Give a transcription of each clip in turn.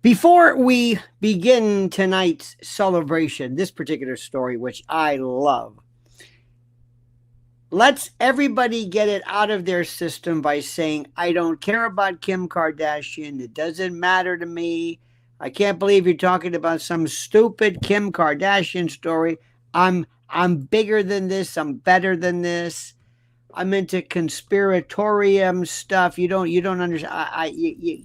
Before we begin tonight's celebration, this particular story, which I love, let's everybody get it out of their system by saying, I don't care about Kim Kardashian. It doesn't matter to me. I can't believe you're talking about some stupid Kim Kardashian story. I'm bigger than this. I'm better than this. I'm into conspiratorium stuff. You don't understand. You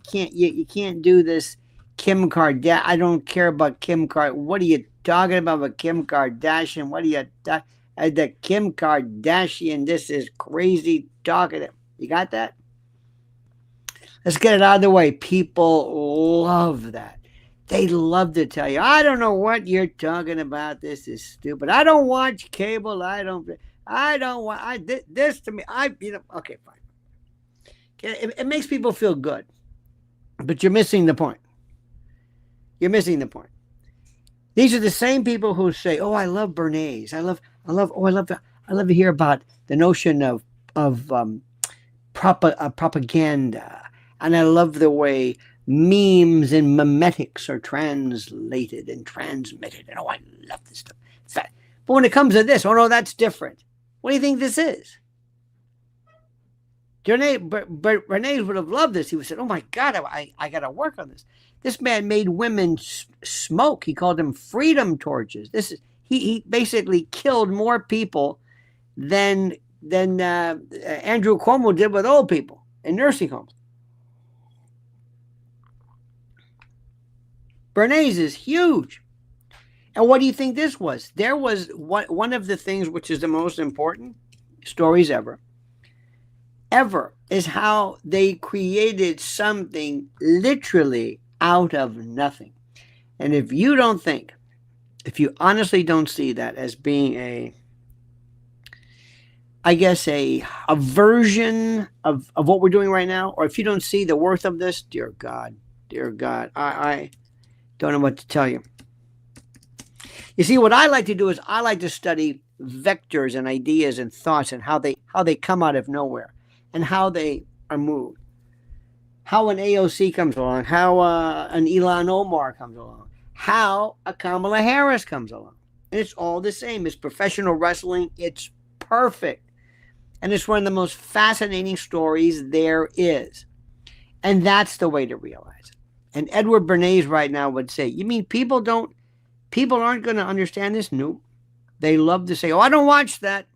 can't do this. Kim Kardashian. I don't care about Kim Kardashian. What are you talking about with Kim Kardashian? What are you the Kim Kardashian? This is crazy talking. You got that? Let's get it out of the way. People love that. They love to tell you, I don't know what you're talking about. This is stupid. I don't watch cable. I don't want this to me. Okay, fine. Okay, it makes people feel good, but you're missing the point. You're missing the point. These are the same people who say, "Oh, I love Bernays. I love to hear about the notion of propaganda, and I love the way memes and memetics are translated and transmitted. And oh, I love this stuff. But when it comes to this, oh no, that's different. What do you think this is? Bernays would have loved this. He would have said, oh my God, I got to work on this. This man made women smoke. He called them freedom torches. He basically killed more people than Andrew Cuomo did with old people in nursing homes. Bernays is huge. And what do you think this was? There was one of the things which is the most important stories ever, is how they created something literally out of nothing. And if you honestly don't see that as being a version of what we're doing right now, or if you don't see the worth of this, dear God, I don't know what to tell you. You see, what I like to do is I like to study vectors and ideas and thoughts and how they come out of nowhere and how they are moved. How an AOC comes along, how an Ilhan Omar comes along, how a Kamala Harris comes along. And it's all the same. It's professional wrestling. It's perfect. And it's one of the most fascinating stories there is. And that's the way to realize it. And Edward Bernays right now would say, you mean people aren't going to understand this? Nope. They love to say, oh, I don't watch that.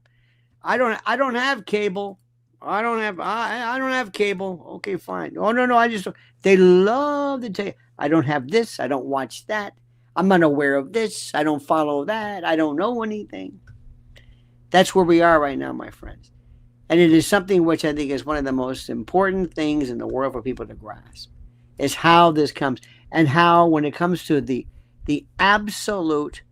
I don't have cable. I don't have cable. Okay, fine. Oh, no, they love to tell you, I don't have this. I don't watch that. I'm unaware of this. I don't follow that. I don't know anything. That's where we are right now, my friends. And it is something which I think is one of the most important things in the world for people to grasp, is how this comes, and how when it comes to the absolute,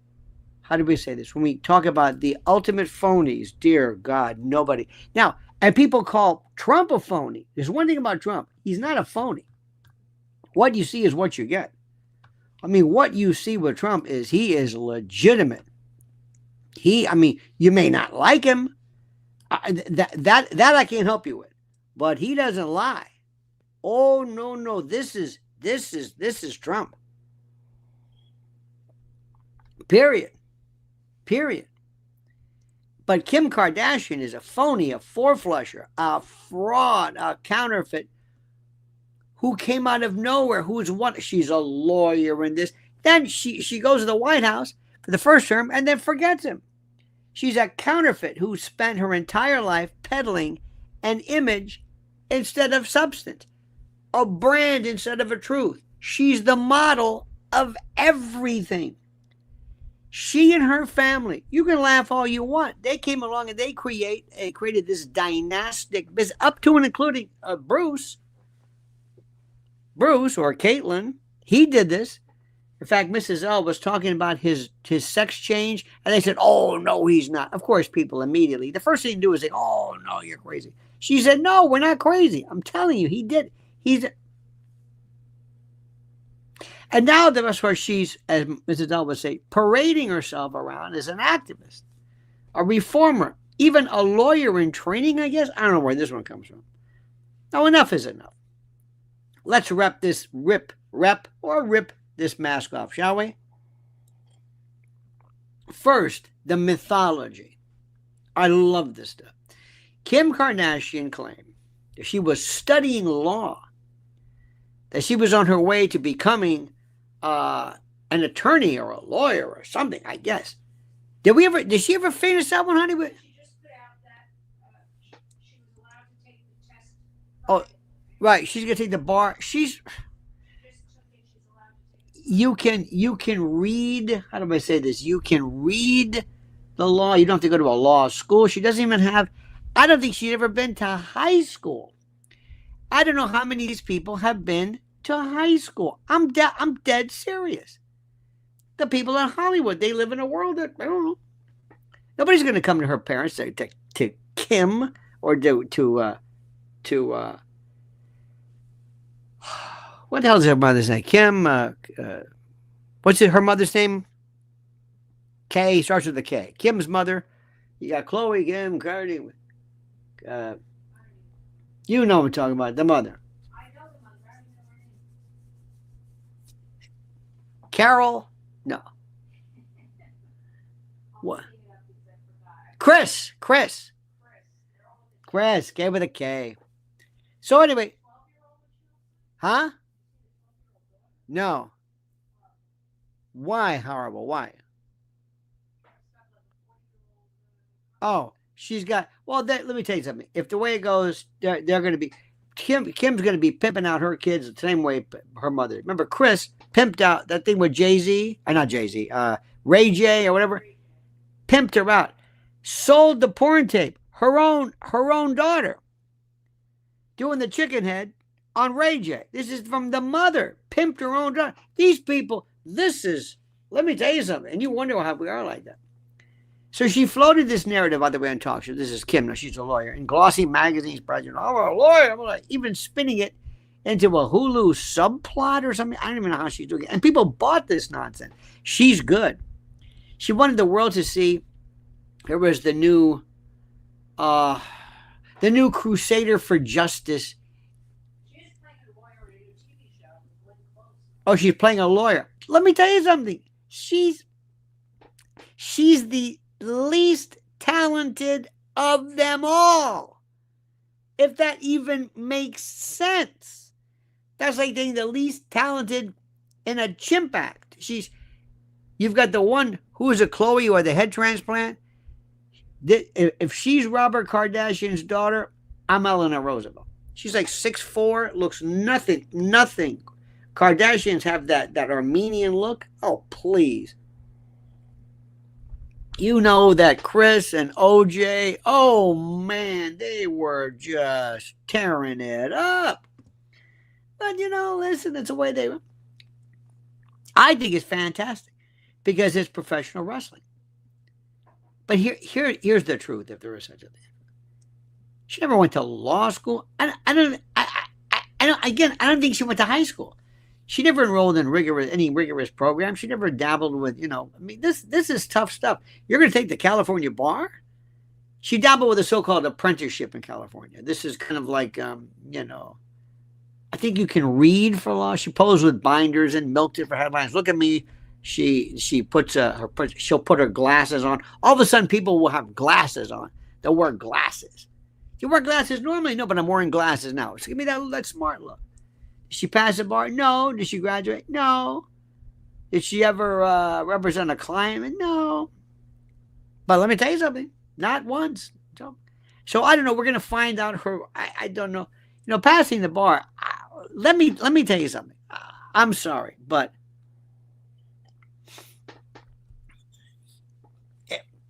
how do we say this? When we talk about the ultimate phonies, dear God, nobody. Now, and people call Trump a phony. There's one thing about Trump. He's not a phony. What you see is what you get. I mean, what you see with Trump is he is legitimate. You may not like him. That I can't help you with. But he doesn't lie. Oh, no. This is Trump. Period. But Kim Kardashian is a phony, a four-flusher, a fraud, a counterfeit, who came out of nowhere, she's a lawyer in this. Then she goes to the White House for the first term and then forgets him. She's a counterfeit who spent her entire life peddling an image instead of substance, a brand instead of a truth. She's the model of everything. She and her family, you can laugh all you want. They came along and they created this dynastic business, up to and including Bruce or Caitlyn. He did this. In fact, Mrs. L was talking about his sex change, and they said, oh, no, he's not. Of course, people immediately, the first thing to do is say, oh, no, you're crazy. She said, no, we're not crazy. I'm telling you, he did. And now that's where she's, as Mrs. L would say, parading herself around as an activist, a reformer, even a lawyer in training, I guess. I don't know where this one comes from. Now, enough is enough. Let's rip rip this mask off, shall we? First, the mythology. I love this stuff. Kim Kardashian claimed that she was studying law, that she was on her way to becoming an attorney or a lawyer or something, I guess. Did she ever finish that one, honey? She just put out that she was allowed to take the test. Oh, right. She's gonna take the bar. She's you can read. How do I say this? You can read the law. You don't have to go to a law school. She doesn't even have. I don't think she's ever been to high school. I don't know how many of these people have been to high school. I'm dead serious. The people in Hollywood, they live in a world that I don't know. Nobody's going to come to her parents to Kim or to what the hell is her mother's name? Kim. What's her mother's name? K, starts with a K. Kim's mother. You got Chloe, Kim, Cardi. You know what I'm talking about. The mother. I know the mother. I don't know her name. Carol. No. What? Chris. Chris. K with a K. So anyway. Huh? No. Why horrible? Why? Oh, she's got. Well, let me tell you something. If the way it goes, they're going to be. Kim's going to be pimping out her kids the same way her mother. Remember, Chris pimped out that thing with Jay-Z, not Jay-Z, Ray J or whatever. Pimped her out. Sold the porn tape. Her own daughter. Doing the chicken head on Ray J. This is from the mother. Pimped her own daughter. These people, let me tell you something. And you wonder how we are like that. So she floated this narrative, by the way, on talk show. This is Kim. Now she's a lawyer. In glossy magazines, president. I'm a lawyer. I'm like, even spinning it into a Hulu subplot or something. I don't even know how she's doing it. And people bought this nonsense. She's good. She wanted the world to see there was the new crusader for justice. She's playing a lawyer in a new TV show. Oh, she's playing a lawyer. Let me tell you something. She's the least talented of them all. If that even makes sense. That's like being the least talented in a chimp act. You've got the one who is a Chloe or the head transplant. If she's Robert Kardashian's daughter, I'm Eleanor Roosevelt. She's like 6'4", looks nothing. Kardashians have that Armenian look. Oh, please. You know that Chris and OJ, oh man, they were just tearing it up. But listen, it's the way they were. I think it's fantastic because it's professional wrestling. But here's the truth, if there is such a thing. She never went to law school. I don't think she went to high school. She never enrolled in any rigorous program. She never dabbled with, this is tough stuff. You're going to take the California bar? She dabbled with a so-called apprenticeship in California. This is kind of like, I think you can read for law. She posed with binders and milked it for headlines. Look at me. She'll put her glasses on. All of a sudden, people will have glasses on. They'll wear glasses. You wear glasses normally? No, but I'm wearing glasses now. So give me that smart look. Did she pass the bar? No. Did she graduate? No. Did she ever represent a client? No. But let me tell you something. Not once. So I don't know. We're going to find out her. I don't know. Passing the bar. Let me tell you something. I'm sorry, but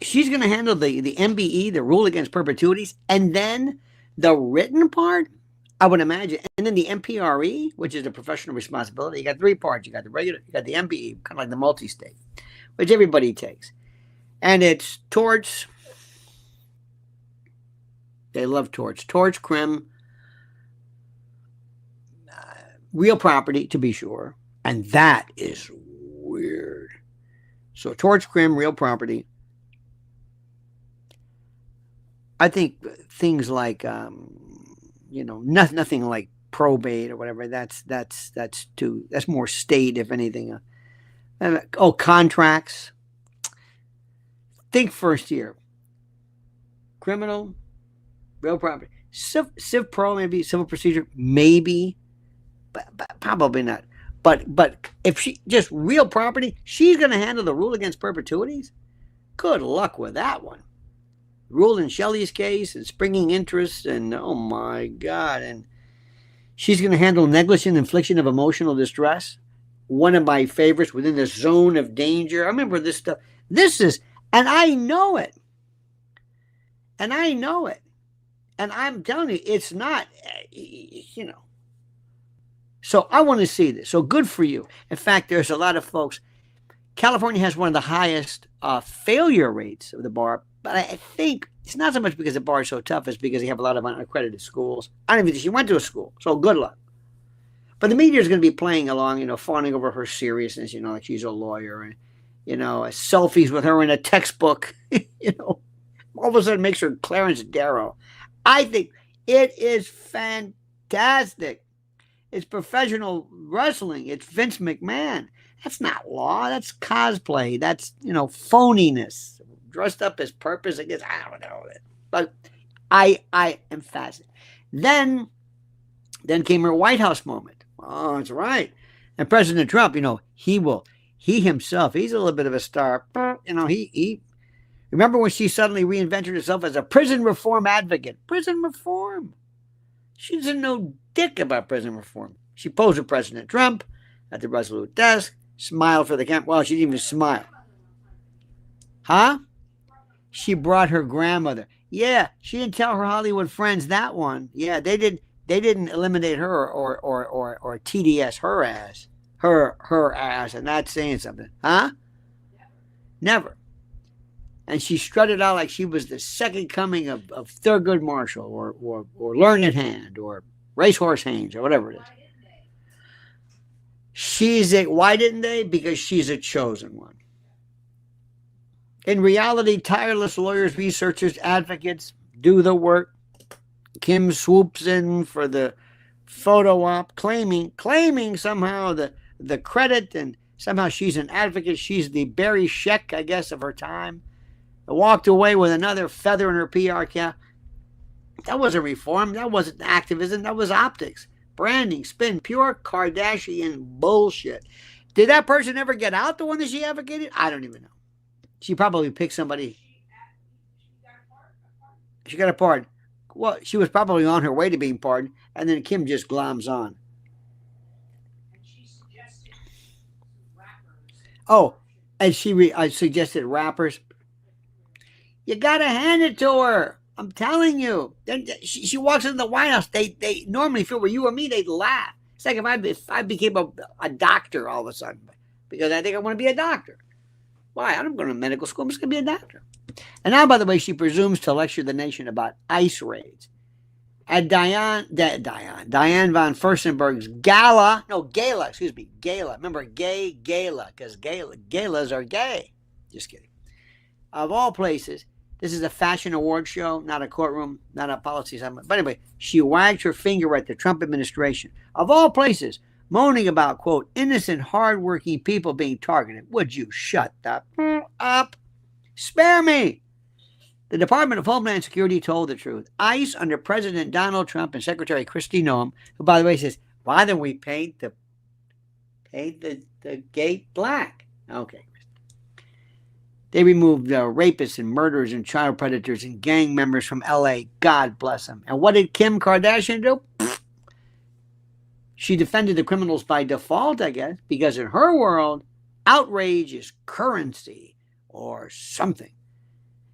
she's going to handle the MBE, the rule against perpetuities, and then the written part. I would imagine. And then the MPRE, which is the professional responsibility. You got three parts. You got the regular, you got the MBE, kind of like the multi-state, which everybody takes. And it's torts. They love torts. Torts, crim, real property, to be sure. And that is weird. So torts, crim, real property. I think things like, nothing like probate or whatever. That's more state, if anything. Contracts. Think first year. Criminal, real property. Civ pro, maybe civil procedure, maybe, but probably not. But if she just real property, she's going to handle the rule against perpetuities. Good luck with that one. Rule in Shelley's case and springing interest, and oh my God, and she's going to handle negligent infliction of emotional distress. One of my favorites, within the zone of danger. I remember this stuff. And I know it. And I know it. And I'm telling you, it's not, So I want to see this. So good for you. In fact, there's a lot of folks. California has one of the highest failure rates of the bar. But I think it's not so much because the bar is so tough, it's because they have a lot of unaccredited schools. I don't even think she went to a school. So good luck. But the media is going to be playing along, fawning over her seriousness, like she's a lawyer, and, selfies with her in a textbook, all of a sudden makes her Clarence Darrow. I think it is fantastic. It's professional wrestling. It's Vince McMahon. That's not law. That's cosplay. That's, phoniness. Dressed up as purpose. I guess, I don't know. But I am fascinated. Then came her White House moment. Oh, that's right. And President Trump, he himself, he's a little bit of a star. He remember when she suddenly reinvented herself as a prison reform advocate? Prison reform. She doesn't know dick about prison reform. She posed with President Trump at the Resolute desk, smiled for the camera. Well, she didn't even smile. Huh? She brought her grandmother. Yeah, she didn't tell her Hollywood friends that one. Yeah, they didn't eliminate her or TDS her ass. Her ass, and that's saying something. Huh? Never. And she strutted out like she was the second coming of Thurgood Marshall or Learned Hand or Racehorse Haynes or whatever it is. Why didn't they? Because she's a chosen one. In reality, tireless lawyers, researchers, advocates do the work. Kim swoops in for the photo op, claiming somehow the credit, and somehow she's an advocate. She's the Barry Sheck, I guess, of her time. Walked away with another feather in her PR cap. That wasn't reform. That wasn't activism. That was optics, branding, spin, pure Kardashian bullshit. Did that person ever get out, the one that she advocated? I don't even know. She probably picked somebody. She got a pardon. Well, she was probably on her way to being pardoned, and then Kim just gloms on. And she suggested rappers. Oh, and I suggested rappers. You got to hand it to her. I'm telling you. Then she walks into the White House. They normally, if it were you or me, they'd laugh. It's like if I became a doctor all of a sudden, because I think I want to be a doctor. Why? I'm going to medical school. I'm just going to be a doctor. And now, by the way, she presumes to lecture the nation about ICE raids. At Diane von Furstenberg's gala. Remember, gala, because galas are gay. Just kidding. Of all places, this is a fashion award show, not a courtroom, not a policy summit. But anyway, she wagged her finger at the Trump administration. Of all places, moaning about, quote, innocent, hardworking people being targeted. Would you shut the up? Spare me. The Department of Homeland Security told the truth. ICE under President Donald Trump and Secretary Kristi Noem, who, by the way, says, why don't we paint the gate black? Okay. They removed rapists and murderers and child predators and gang members from L.A. God bless them. And what did Kim Kardashian do? She defended the criminals by default, I guess, because in her world, outrage is currency or something.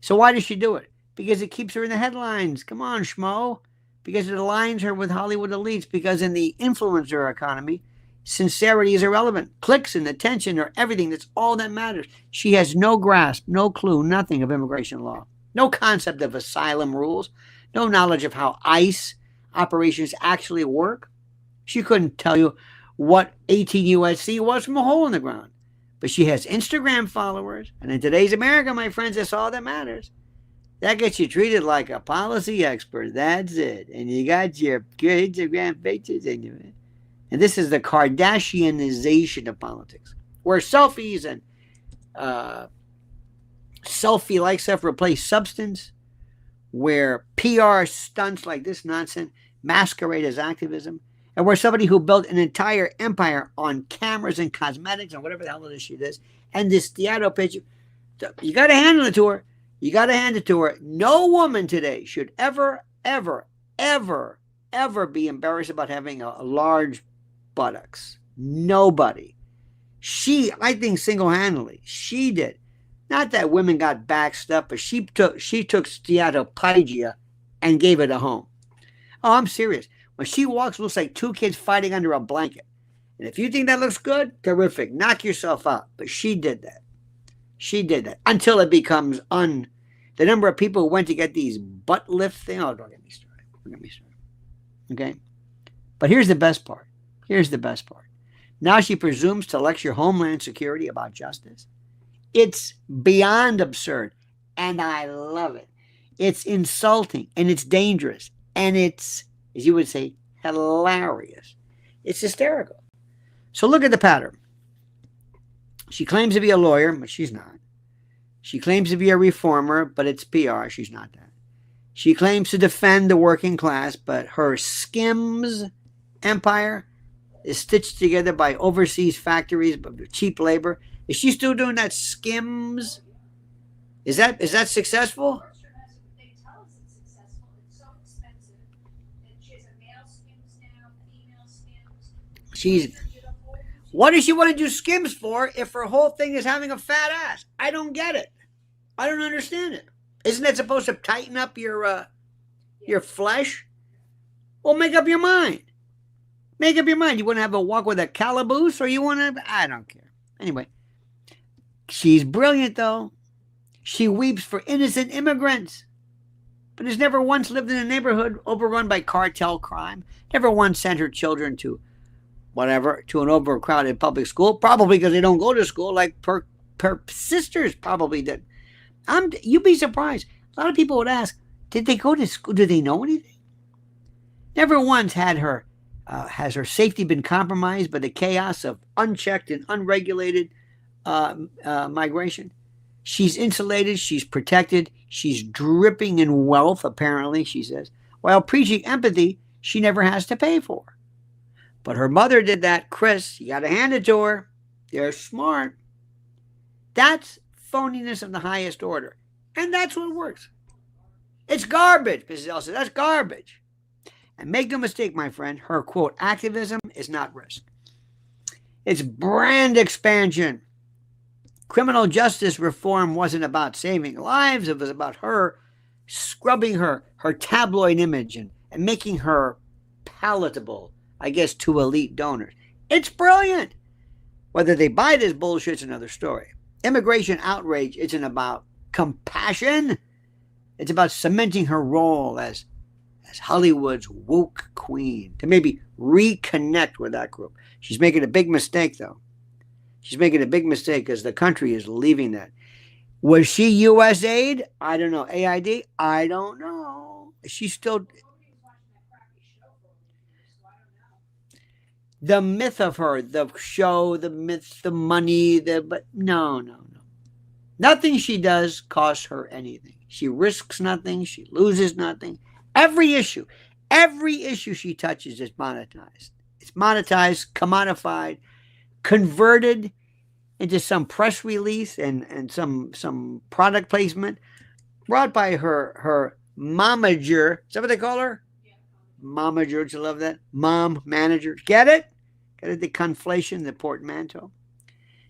So why does she do it? Because it keeps her in the headlines. Come on, schmo. Because it aligns her with Hollywood elites. Because in the influencer economy, sincerity is irrelevant. Clicks and attention are everything. That's all that matters. She has no grasp, no clue, nothing of immigration law. No concept of asylum rules. No knowledge of how ICE operations actually work. She couldn't tell you what 18 USC was from a hole in the ground. But she has Instagram followers. And in today's America, my friends, that's all that matters. That gets you treated like a policy expert. That's it. And you got your Instagram pictures and this is the Kardashianization of politics, where selfies and selfie-like stuff replace substance, where PR stunts like this nonsense masquerade as activism, and where somebody who built an entire empire on cameras and cosmetics and whatever the hell this shit is, and this theater picture, you got to handle it to her. You got to hand it to her. No woman today should ever, ever, ever, ever be embarrassed about having a large buttocks. Nobody. She, I think single-handedly, she did. Not that women got backed up, but she took steatopygia and gave it a home. Oh, I'm serious. When she walks, it looks like two kids fighting under a blanket. And if you think that looks good, terrific. Knock yourself out. But she did that. She did that. Until it becomes the number of people who went to get these butt lift things. Oh, don't get me started. Don't get me started. Okay? But here's the best part. Here's the best part. Now she presumes to lecture Homeland Security about justice. It's beyond absurd, and I love it. It's insulting, and it's dangerous, and it's, as you would say, hilarious. It's hysterical. So look at the pattern. She claims to be a lawyer, but she's not. She claims to be a reformer, but it's PR. She's not that. She claims to defend the working class, but her Skims empire is stitched together by overseas factories, but cheap labor. Is she still doing that Skims? Is that successful? They tell us it's successful. It's so expensive. And she has a male Skims now, female Skims. What does she want to do Skims for if her whole thing is having a fat ass? I don't get it. I don't understand it. Isn't that supposed to tighten up your flesh? Well, make up your mind. Make up your mind. You want to have a walk with a calaboose, or you want to? I don't care. Anyway, she's brilliant, though. She weeps for innocent immigrants, but has never once lived in a neighborhood overrun by cartel crime. Never once sent her children to an overcrowded public school, probably because they don't go to school like her sisters probably did. You'd be surprised. A lot of people would ask, did they go to school? Did they know anything? Never once has her safety been compromised by the chaos of unchecked and unregulated migration. She's insulated. She's protected. She's dripping in wealth, apparently, she says. While preaching empathy, she never has to pay for. But her mother did that. Chris, you got to hand it to her. They're smart. That's phoniness of the highest order. And that's what works. It's garbage, Mrs. L says. That's garbage. And make no mistake, my friend, her, quote, activism is not risk. It's brand expansion. Criminal justice reform wasn't about saving lives. It was about her scrubbing her tabloid image and making her palatable, I guess, to elite donors. It's brilliant. Whether they buy this bullshit's another story. Immigration outrage isn't about compassion. It's about cementing her role as Hollywood's woke queen, to maybe reconnect with that group. She's making a big mistake, though. She's making a big mistake because the country is leaving that. Was she U.S. aid? I don't know. AID? I don't know. She's still... The myth of her, the show, the myth, the money, but no. Nothing she does costs her anything. She risks nothing. She loses nothing. Every issue she touches is monetized. It's monetized, commodified, converted into some press release and some product placement brought by her momager. Is that what they call her? Yeah. Momager, don't you love that? Mom manager. Get it? Get it? The conflation, the portmanteau.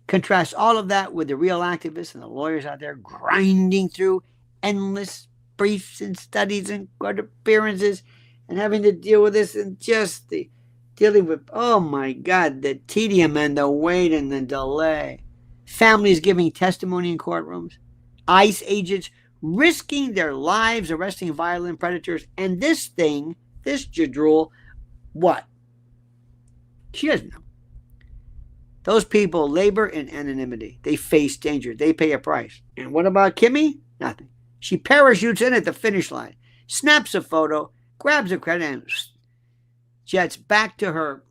Contrast all of that with the real activists and the lawyers out there grinding through endless briefs and studies and court appearances and having to deal with this and just dealing with, oh my God, the tedium and the wait and the delay. Families giving testimony in courtrooms. ICE agents risking their lives arresting violent predators. And this jadrul, what? She doesn't know. Those people labor in anonymity. They face danger. They pay a price. And what about Kimmy? Nothing. She parachutes in at the finish line, snaps a photo, grabs a credit, and jets back to her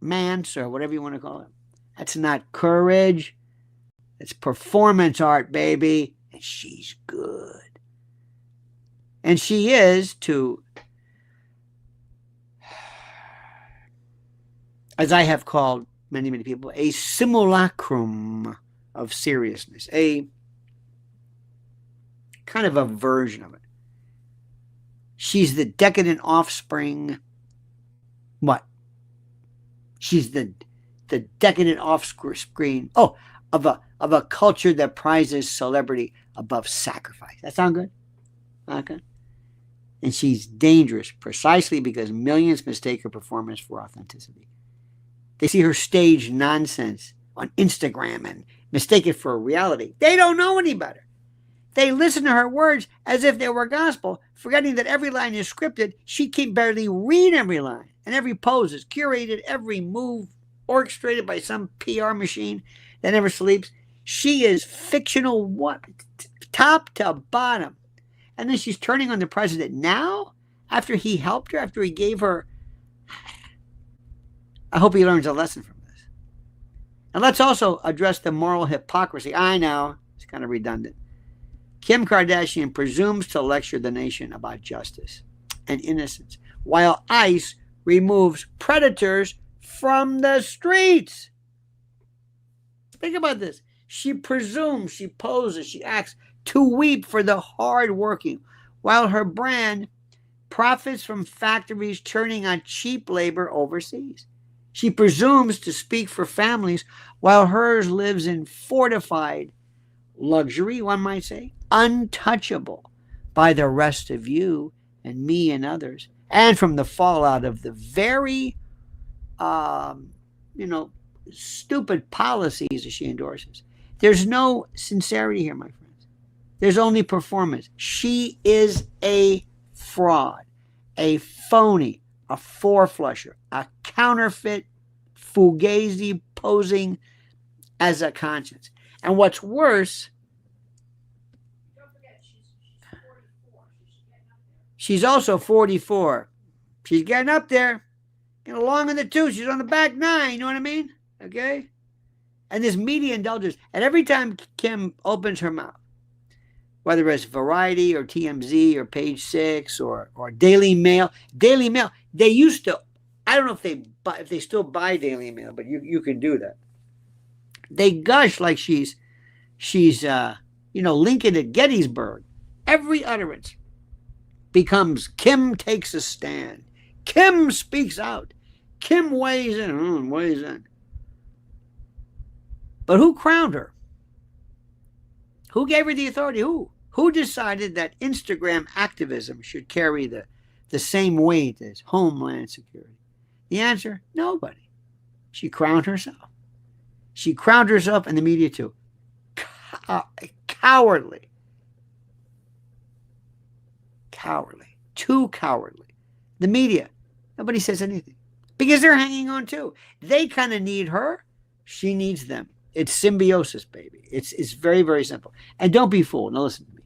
manse or whatever you want to call it. That's not courage. It's performance art, baby. And she's good. And she is to, as I have called many, many people, a simulacrum of seriousness, a kind of a version of it. She's the decadent offspring. What? She's the decadent offspring. Oh, of a culture that prizes celebrity above sacrifice. That sound good? Okay. And she's dangerous precisely because millions mistake her performance for authenticity. They see her stage nonsense on Instagram and mistake it for reality. They don't know any better. They listen to her words as if they were gospel, forgetting that every line is scripted. She can barely read every line, and every pose is curated, every move orchestrated by some PR machine that never sleeps. She is fictional, what, top to bottom. And then she's turning on the president now, after he helped her, after he gave her. I hope he learns a lesson from this. And let's also address the moral hypocrisy. I know, it's kind of redundant. Kim Kardashian presumes to lecture the nation about justice and innocence, while ICE removes predators from the streets. Think about this. She presumes, she poses, she acts to weep for the hardworking, while her brand profits from factories turning on cheap labor overseas. She presumes to speak for families, while hers lives in fortified luxury, one might say, untouchable by the rest of you and me and others, and from the fallout of the very, stupid policies that she endorses. There's no sincerity here, my friends. There's only performance. She is a fraud, a phony, a four-flusher, a counterfeit, fugazi posing as a conscience. And what's worse, Don't forget, she's 44. She's getting up there. she's also 44. She's getting up there, getting along in the two. She's on the back nine, you know what I mean? Okay? And this media indulgence. And every time Kim opens her mouth, whether it's Variety or TMZ or Page Six or Daily Mail, they used to, I don't know if they still buy Daily Mail, but you can do that. They gush like she's Lincoln at Gettysburg. Every utterance becomes Kim takes a stand. Kim speaks out. Kim weighs in. But who crowned her? Who gave her the authority? Who decided that Instagram activism should carry the same weight as Homeland Security? The answer, nobody. She crowned herself. She crowned herself and the media too. Cowardly. Too cowardly. The media, nobody says anything. Because they're hanging on too. They kind of need her. She needs them. It's symbiosis, baby. It's very, very simple. And don't be fooled. Now listen to me.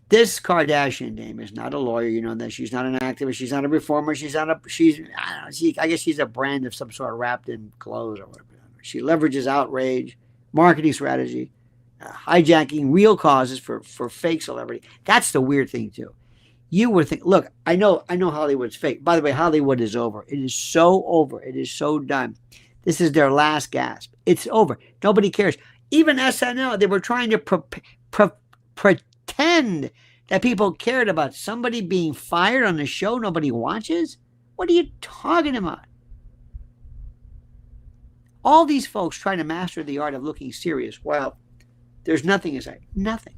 This Kardashian dame is not a lawyer. You know that. She's not an activist. She's not a reformer. I guess she's a brand of some sort wrapped in clothes or whatever. She leverages outrage, marketing strategy, hijacking real causes for fake celebrity. That's the weird thing too. You would think, look, I know Hollywood's fake. By the way, Hollywood is over. It is so over. It is so done. This is their last gasp. It's over. Nobody cares. Even SNL, they were trying to pretend that people cared about somebody being fired on a show nobody watches. What are you talking about? All these folks trying to master the art of looking serious. Well, there's nothing in sight. Nothing.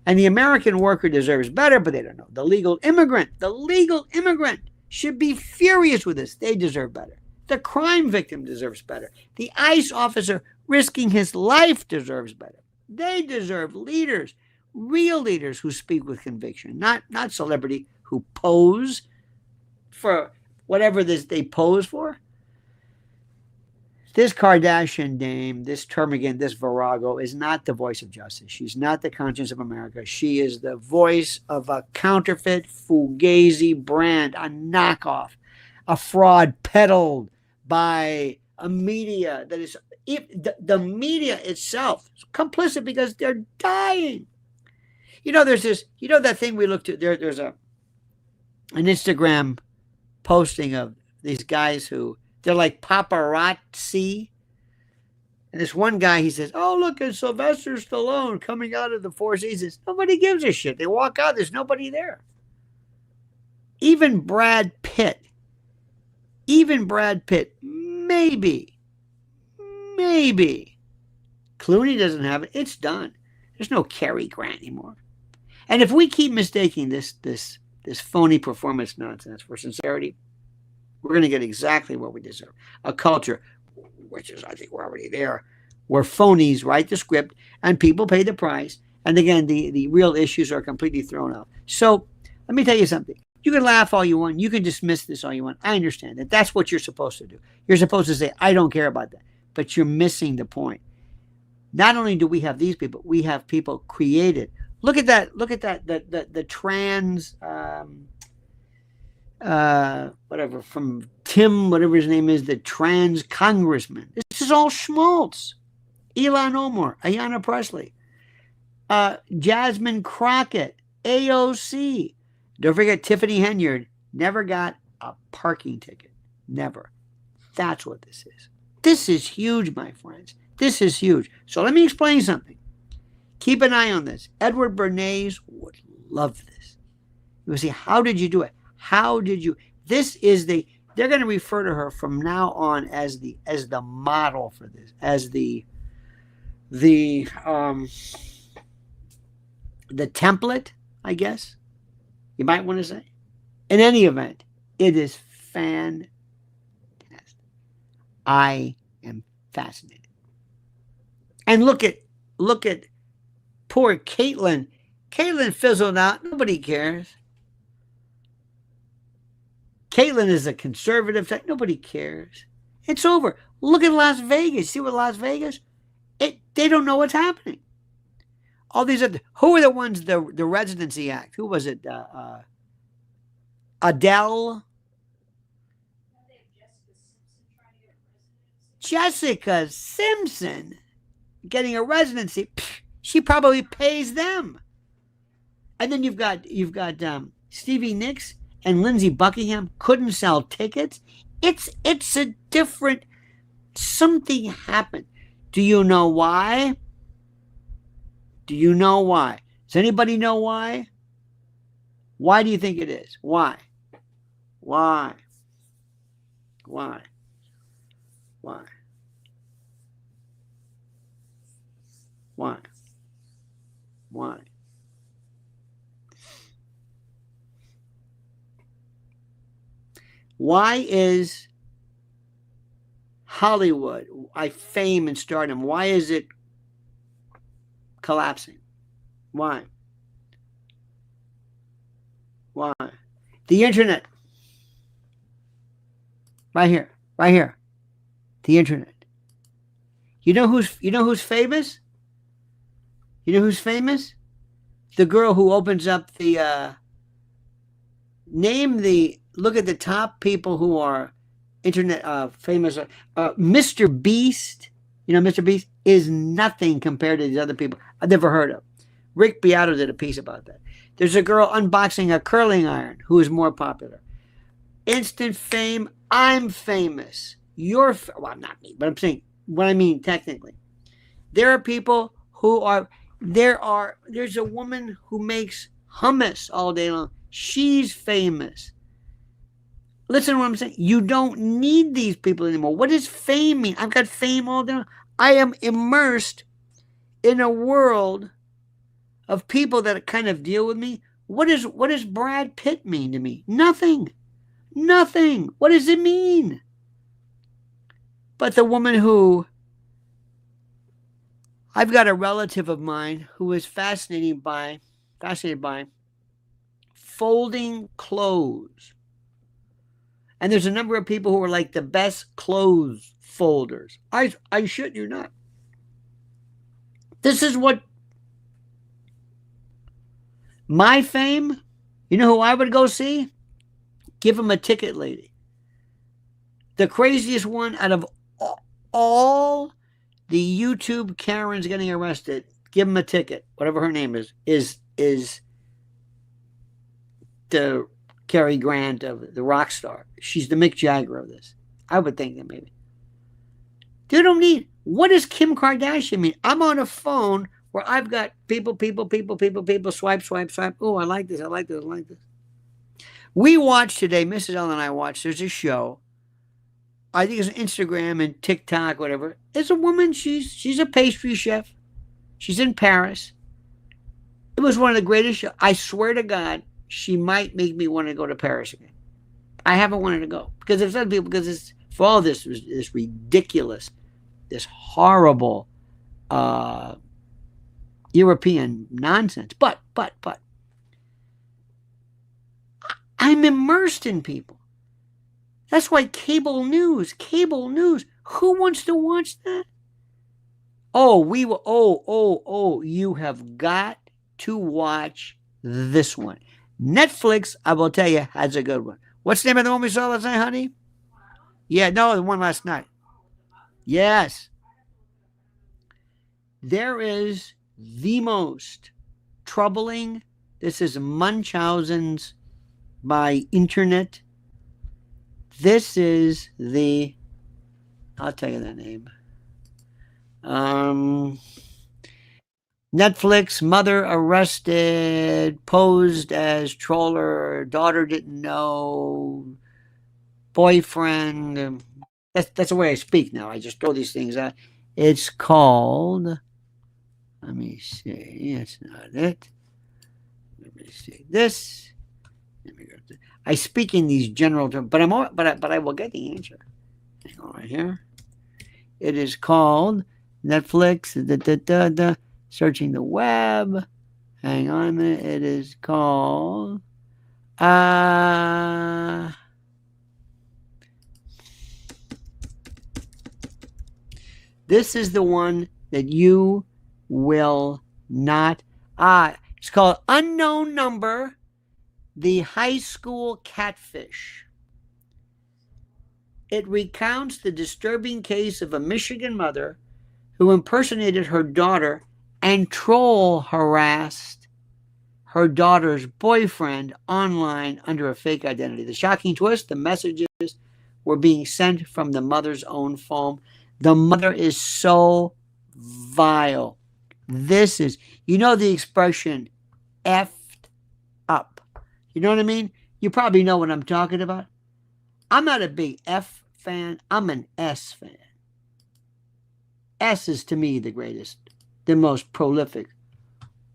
And the American worker deserves better, but they don't know. The legal immigrant should be furious with this. They deserve better. The crime victim deserves better. The ICE officer risking his life deserves better. They deserve leaders, real leaders who speak with conviction, not celebrity who pose for whatever they pose for. This Kardashian dame, this termagant, this virago is not the voice of justice. She's not the conscience of America. She is the voice of a counterfeit, fugazi brand, a knockoff, a fraud peddled by a media that is, the media itself is complicit because they're dying. There's this, that thing we looked at, there's an Instagram posting of these guys who, they're like paparazzi. And this one guy, he says, oh, look at Sylvester Stallone coming out of the Four Seasons. Nobody gives a shit. They walk out, there's nobody there. Even Brad Pitt, maybe. Clooney doesn't have it. It's done. There's no Cary Grant anymore. And if we keep mistaking this phony performance nonsense for sincerity, we're going to get exactly what we deserve. A culture, which is, I think we're already there, where phonies write the script and people pay the price. And again, the real issues are completely thrown out. So let me tell you something. You can laugh all you want. You can dismiss this all you want. I understand that. That's what you're supposed to do. You're supposed to say, I don't care about that. But you're missing the point. Not only do we have these people, we have people created. Look at that. The trans, whatever, from Tim, whatever his name is, the trans congressman. This is all schmaltz. Elon Omar, Ayanna Pressley, Jasmine Crockett, AOC. Don't forget Tiffany Henyard never got a parking ticket. Never. That's what this is. This is huge, my friends. This is huge. So let me explain something. Keep an eye on this. Edward Bernays would love this. You see, how did you do it? How did you? This is they're going to refer to her from now on as the model for this, as the template, I guess you might want to say. In any event, it is fantastic. I am fascinated. And look at poor Caitlyn. Caitlyn fizzled out. Nobody cares. Caitlyn is a conservative type. Nobody cares. It's over. Look at Las Vegas. See what Las Vegas? They don't know what's happening. All these other, who are the ones, the Residency Act? Who was it? Adele? Jessica Simpson getting a residency. She probably pays them. And then you've got Stevie Nicks and Lindsey Buckingham couldn't sell tickets. It's a different, something happened. Do you know why? Do you know why? Does anybody know why? Why do you think it is? Why? Why? Why? Why? Why? Why? Why is Hollywood, fame and stardom, why is it collapsing? Why? Why? The internet. Right here. The internet. You know who's famous? You know who's famous? The girl who opens up the look at the top people who are internet famous. Mr. Beast. You know, Mr. Beast is nothing compared to these other people I've never heard of. Rick Beato did a piece about that. There's a girl unboxing a curling iron who is more popular. Instant fame. I'm famous. Well, not me, but I'm saying what I mean technically. There are people who are, there's a woman who makes hummus all day long. She's famous. Listen to what I'm saying. You don't need these people anymore. What does fame mean? I've got fame all day long. I am immersed in a world of people that kind of deal with me. What does Brad Pitt mean to me? Nothing. What does it mean? But the woman who, I've got a relative of mine who is fascinated by folding clothes. And there's a number of people who are like the best clothes folders. I shit you not. This is what my fame, you know who I would go see? Give him a ticket, lady. The craziest one out of all the YouTube Karens getting arrested, give him a ticket, whatever her name is the Cary Grant of the rock star. She's the Mick Jagger of this. I would think that maybe. You don't need, what does Kim Kardashian mean? I'm on a phone where I've got people, swipe. Oh, I like this. We watched today, Mrs. L and I watched, there's a show. I think it's on Instagram and TikTok, whatever. It's a woman, she's a pastry chef. She's in Paris. It was one of the greatest shows. I swear to God, she might make me want to go to Paris again. I haven't wanted to go. Because there's other people, because it's, for all this ridiculous, this horrible European nonsense. But I'm immersed in people. That's why cable news, who wants to watch that? You have got to watch this one. Netflix, I will tell you, has a good one. What's the name of the one we saw last night, honey? Yeah, no, the one last night. Yes. There is the most troubling, this is Munchausen's by internet. This is the, I'll tell you the name. Netflix, mother arrested, posed as troller, daughter didn't know, boyfriend. That's the way I speak now. I just throw these things out. It's called, let me see, it's not it. Let me see this. Let me go to, I speak in these general terms, but I will get the answer. Hang on right here. It is called Netflix. Searching the web. Hang on a minute. It is called. This is the one that you will not. It's called Unknown Number. The High School Catfish. It recounts the disturbing case of a Michigan mother who impersonated her daughter and troll harassed her daughter's boyfriend online under a fake identity. The shocking twist, the messages were being sent from the mother's own phone. The mother is so vile. This is, you know the expression, effed up. You know what I mean? You probably know what I'm talking about. I'm not a big F fan. I'm an S fan. S is to me the greatest, the most prolific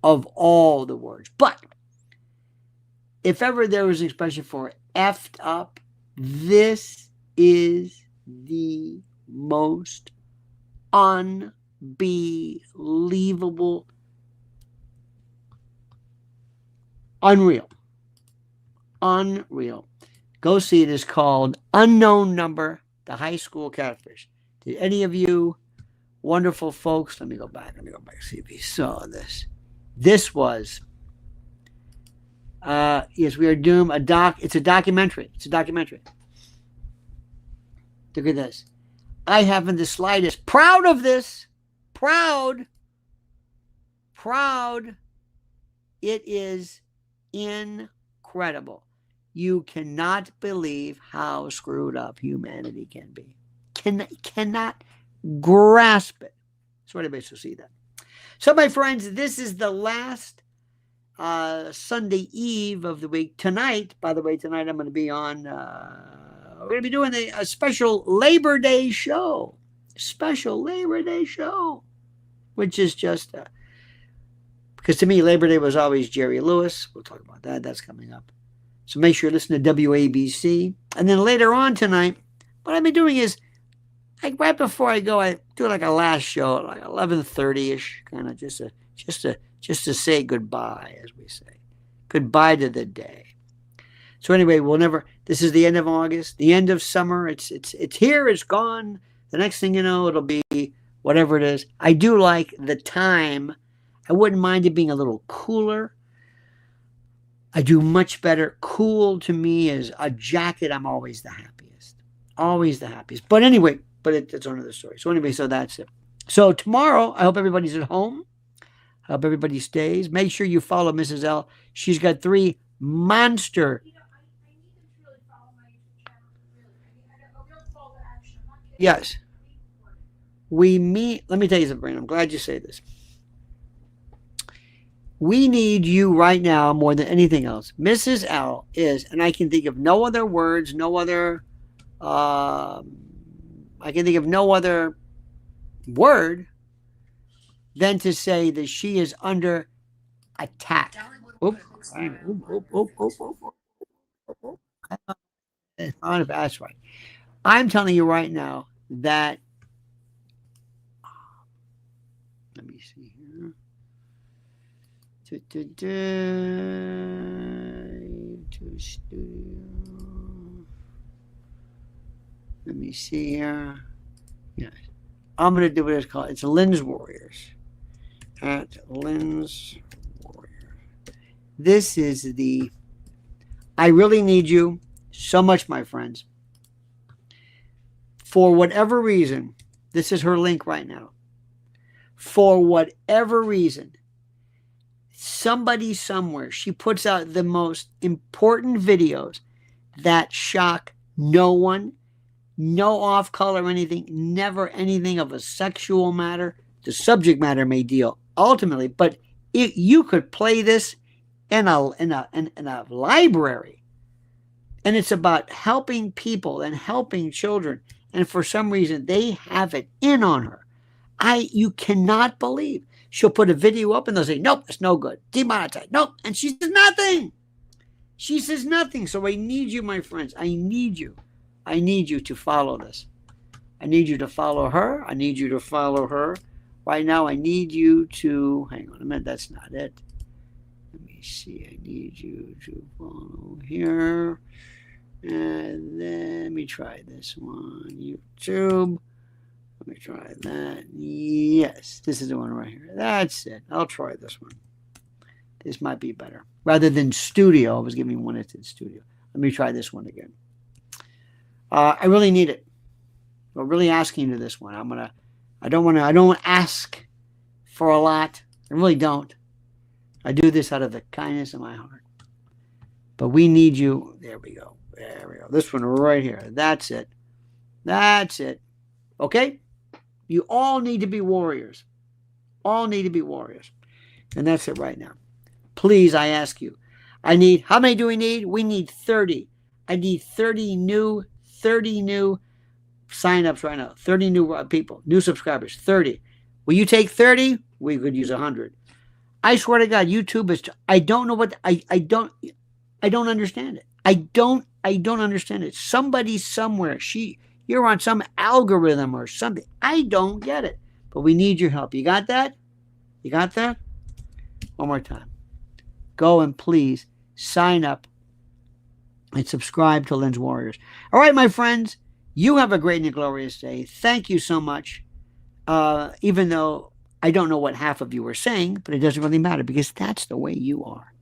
of all the words. But if ever there was an expression for effed up, this is the most unbelievable, unreal. Go see it. It's called Unknown Number, the High School Catfish. Did any of you wonderful folks, let me go back, see if you saw this. This was, yes, we are doomed. It's a documentary. Look at this. I haven't the slightest, proud of this, proud. It is incredible. You cannot believe how screwed up humanity can be. Cannot grasp it. So anybody should see that. So my friends, this is the last Sunday Eve of the week. Tonight, by the way, I'm going to be on, we're going to be doing a special Labor Day show. Which is just, because to me, Labor Day was always Jerry Lewis. We'll talk about that. That's coming up. So make sure you listen to WABC. And then later on tonight, what I've been doing is, like right before I go, I do like a last show at like 11:30ish, kind of just to say goodbye, as we say, goodbye to the day. So anyway, this is the end of August, the end of summer. It's here, it's gone. The next thing you know, it'll be whatever it is. I do like the time. I wouldn't mind it being a little cooler. I do much better. Cool to me is a jacket. I'm always the happiest. Always the happiest. But anyway, it's another story. So anyway, so that's it. So tomorrow, I hope everybody's at home. I hope everybody stays. Make sure you follow Mrs. L. She's got 3 monster. You know, I need them to really follow my YouTube channel. Really, I need a real call to action. I'm not kidding. Yes. We meet. Let me tell you something. I'm glad you say this. We need you right now more than anything else. Mrs. L is, and I can think of no other words, no other, I can think of no other word than to say that she is under attack. Oop. That's right. I'm telling you right now that, let me see here. To studio. Let me see here. Yes. I'm going to do what it's called. It's Lens Warriors. At Lens Warriors. This is the, I really need you so much, my friends. For whatever reason, this is her link right now. For whatever reason, somebody somewhere, she puts out the most important videos that shock no one, no off color anything, never anything of a sexual matter. The subject matter may deal ultimately, but you could play this in a library, and it's about helping people and helping children, and for some reason they have it in on her. You cannot believe. She'll put a video up and they'll say, nope, it's no good. Demonetized. Nope. And she says nothing. She says nothing. So I need you, my friends. I need you. I need you to follow this. I need you to follow her. I need you to follow her. Right now, I need you to, hang on a minute, that's not it. Let me see. I need you to follow here. And then let me try this one. YouTube. Let me try that. Yes, this is the one right here. That's it. I'll try this one. This might be better. Rather than studio, I was giving one that's in studio. Let me try this one again. I really need it. I'm really asking you to this one. I don't ask for a lot. I really don't. I do this out of the kindness of my heart. But we need you. There we go. There we go. This one right here. That's it. That's it. Okay? You all need to be warriors. All need to be warriors. And that's it right now. Please, I ask you. How many do we need? We need 30. I need 30 new sign-ups right now. 30 new people, new subscribers, 30. Will you take 30? We could use 100. I swear to God, YouTube is, I don't know what, I don't understand it. I don't understand it. Somebody somewhere, you're on some algorithm or something. I don't get it. But we need your help. You got that? You got that? One more time. Go and please sign up and subscribe to Lens Warriors. All right, my friends, you have a great and glorious day. Thank you so much. Even though I don't know what half of you are saying, but it doesn't really matter because that's the way you are.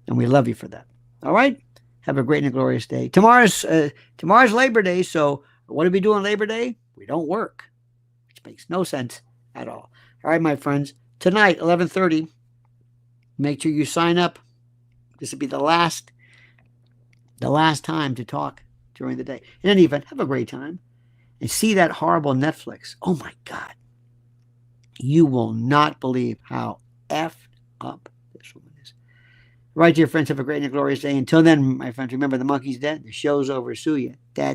And we love you for that. All right? Have a great and glorious day. Tomorrow's Labor Day, so what do we do on Labor Day? We don't work, which makes no sense at all. All right, my friends. Tonight, 11:30, make sure you sign up. This will be the last time to talk during the day. In any event, have a great time. And see that horrible Netflix. Oh, my God. You will not believe how effed up this woman is. Right, dear friends, have a great and glorious day. Until then, my friends, remember the monkey's dead. The show's over. Sue ya. That